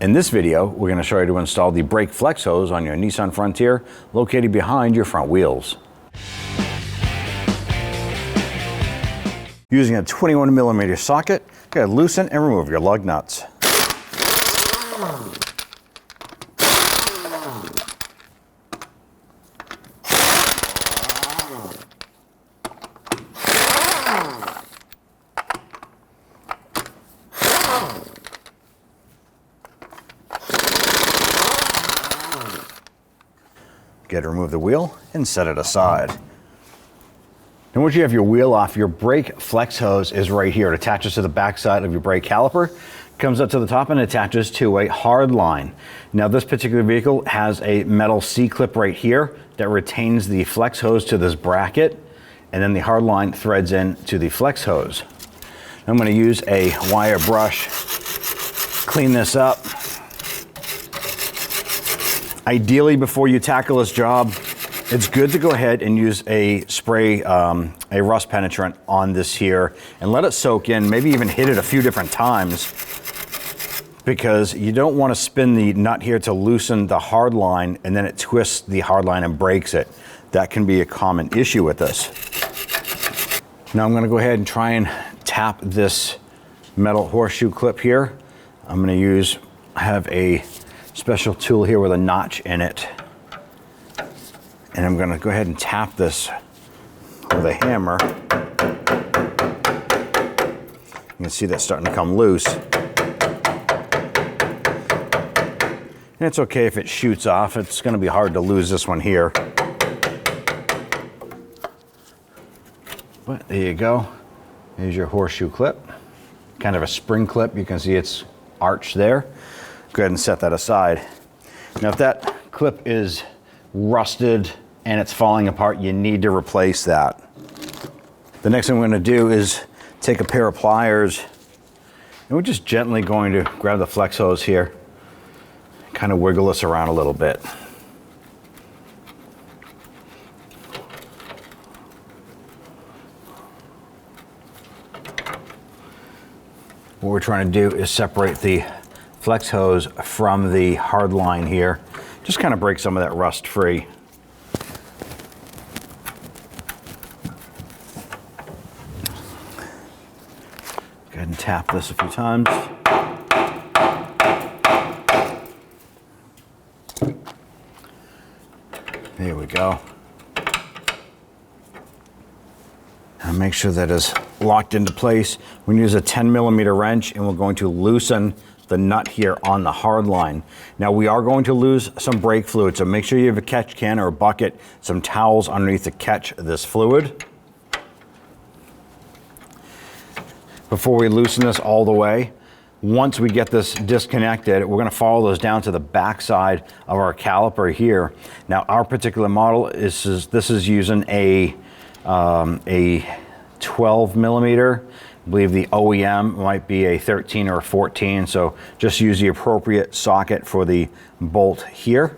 In this video, we're going to show you to install the brake flex hose on your Nissan Frontier located behind your front wheels. Using a 21mm socket, go ahead, loosen and remove your lug nuts. Get to remove the wheel and set it aside. And once you have your wheel off, your brake flex hose is right here. It attaches to the back side of your brake caliper, comes up to the top and attaches to a hard line. Now this particular vehicle has a metal C-clip right here that retains the flex hose to this bracket, and then the hard line threads in to the flex hose. I'm going to use a wire brush, clean this up. Ideally, before you tackle this job, it's good to go ahead and use a spray, a rust penetrant on this here and let it soak in, maybe even hit it a few different times, because you don't want to spin the nut here to loosen the hard line and then it twists the hard line and breaks it. That can be a common issue with this. Now I'm going to go ahead and try and tap this metal horseshoe clip here. I'm going to have a special tool here with a notch in it, and I'm going to go ahead and tap this with a hammer. You can see that's starting to come loose, and it's okay if it shoots off. It's going to be hard to lose this one here, but there you go. Here's your horseshoe clip, kind of a spring clip. You can see it's arched there. Go ahead and set that aside. Now if that clip is rusted and it's falling apart, you need to replace that. The next thing we're going to do is take a pair of pliers and we're just gently going to grab the flex hose here, kind of wiggle this around a little bit. What we're trying to do is separate the flex hose from the hard line here. Just kind of break some of that rust free. Go ahead and tap this a few times. There we go. Now make sure that is locked into place. We're going to use a 10mm wrench and we're going to loosen the nut here on the hard line. Now we are going to lose some brake fluid, so make sure you have a catch can or a bucket, some towels underneath to catch this fluid. Before we loosen this all the way, once we get this disconnected, we're going to follow those down to the back side of our caliper here. Now our particular model this is using a 12mm. I believe the OEM might be a 13 or a 14, so just use the appropriate socket for the bolt here.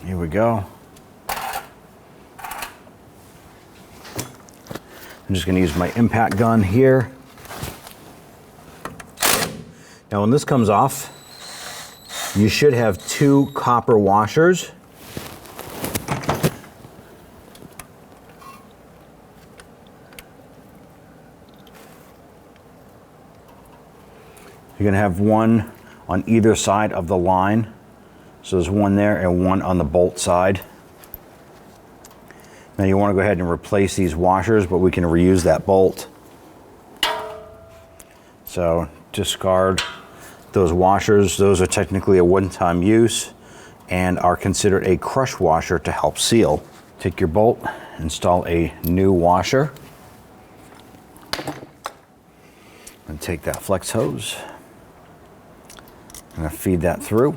Here we go. I'm just going to use my impact gun here. Now when this comes off, you should have two copper washers. You're going to have one on either side of the line. So there's one there and one on the bolt side. Now you want to go ahead and replace these washers, but we can reuse that bolt. So discard those washers. Those are technically a one-time use and are considered a crush washer to help seal. Take your bolt, install a new washer, and take that flex hose. I'm going to feed that through.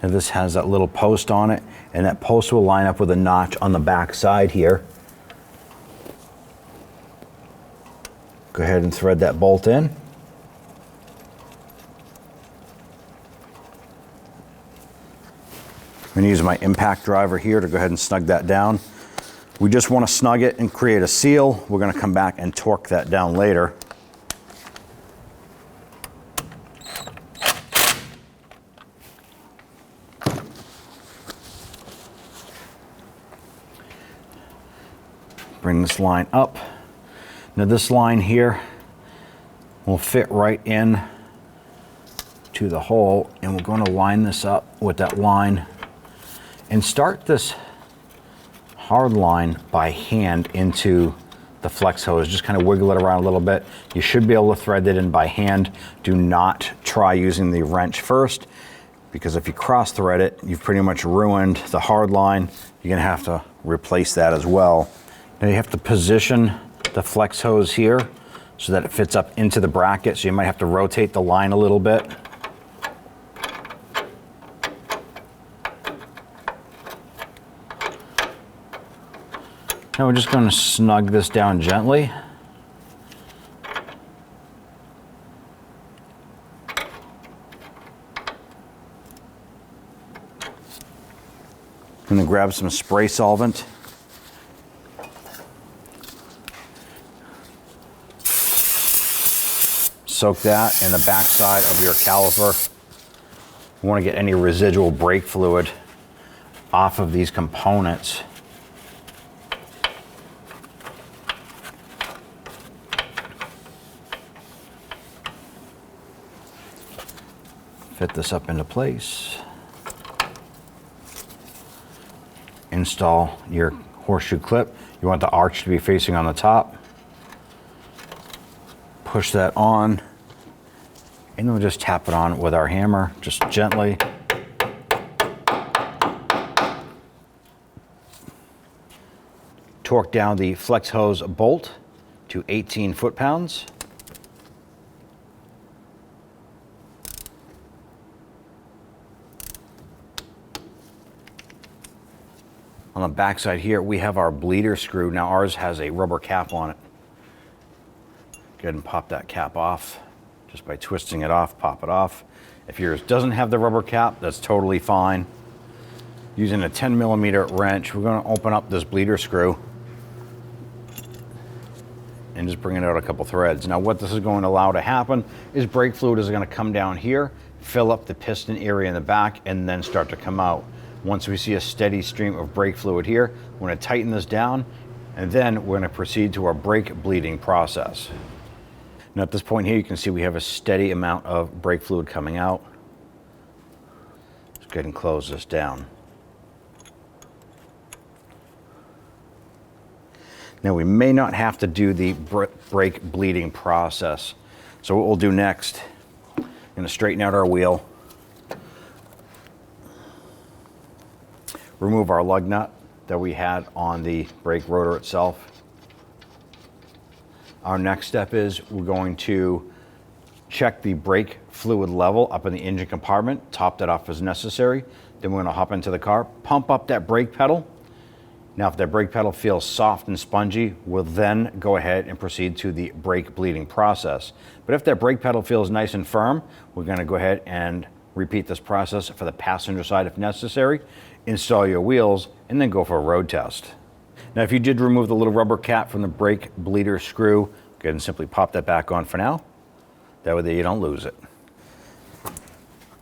And this has that little post on it, and that post will line up with a notch on the back side here. Go ahead and thread that bolt in. going to use my impact driver here to go ahead and snug that down. We just want to snug it and create a seal. We're going to come back and torque that down later. Bring this line up. Now this line here will fit right in to the hole, and we're going to line this up with that line and start this hard line by hand into the flex hose. Just kind of wiggle it around a little bit. You should be able to thread it in by hand. Do not try using the wrench first, because if you cross thread it, you've pretty much ruined the hard line. You're gonna have to replace that as well. Now you have to position the flex hose here so that it fits up into the bracket, so you might have to rotate the line a little bit. Now we're just going to snug this down gently. I'm going to grab some spray solvent. Soak that in the backside of your caliper. You want to get any residual brake fluid off of these components. Fit this up into place. Install your horseshoe clip. You want the arch to be facing on the top. Push that on, and then we'll just tap it on with our hammer, just gently. Torque down the flex hose bolt to 18 foot-pounds. On the back side here, we have our bleeder screw. Now ours has a rubber cap on it. Go ahead and pop that cap off. Just by twisting it off, pop it off. If yours doesn't have the rubber cap, that's totally fine. Using a 10mm wrench, we're going to open up this bleeder screw and just bring it out a couple threads. Now what this is going to allow to happen is brake fluid is going to come down here, fill up the piston area in the back, and then start to come out. Once we see a steady stream of brake fluid here, we're going to tighten this down, and then we're going to proceed to our brake bleeding process. Now at this point here, you can see we have a steady amount of brake fluid coming out. Let's go ahead and close this down. Now we may not have to do the brake bleeding process. So what we'll do next, I'm going to straighten out our wheel. Remove our lug nut that we had on the brake rotor itself. Our next step is we're going to check the brake fluid level up in the engine compartment, top that off as necessary. Then we're going to hop into the car, pump up that brake pedal. Now if that brake pedal feels soft and spongy, we'll then go ahead and proceed to the brake bleeding process. But if that brake pedal feels nice and firm, we're going to go ahead and repeat this process for the passenger side if necessary. Install your wheels, and then go for a road test. Now, if you did remove the little rubber cap from the brake bleeder screw, go ahead and simply pop that back on for now. That way you don't lose it.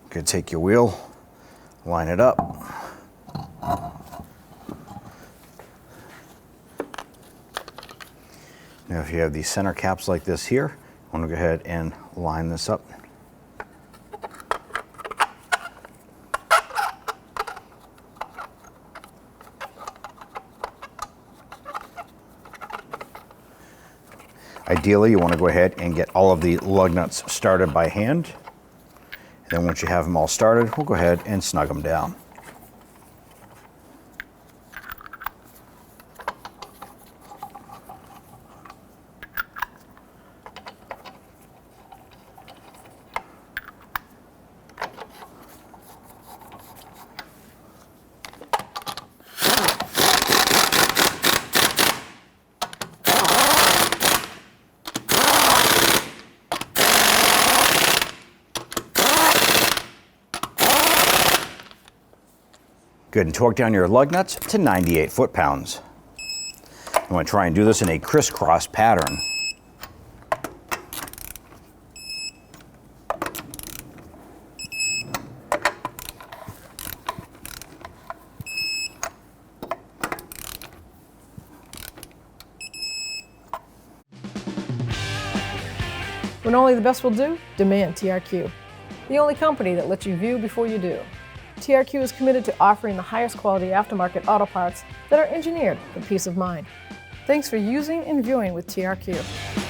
Good, take your wheel, line it up. Now, if you have these center caps like this here, I want to go ahead and line this up. Ideally, you want to go ahead and get all of the lug nuts started by hand. And then once you have them all started, we'll go ahead and snug them down. Good, and torque down your lug nuts to 98 foot-pounds. I'm going to try and do this in a crisscross pattern. When only the best will do, demand TRQ. The only company that lets you view before you do. TRQ is committed to offering the highest quality aftermarket auto parts that are engineered for peace of mind. Thanks for using and viewing with TRQ.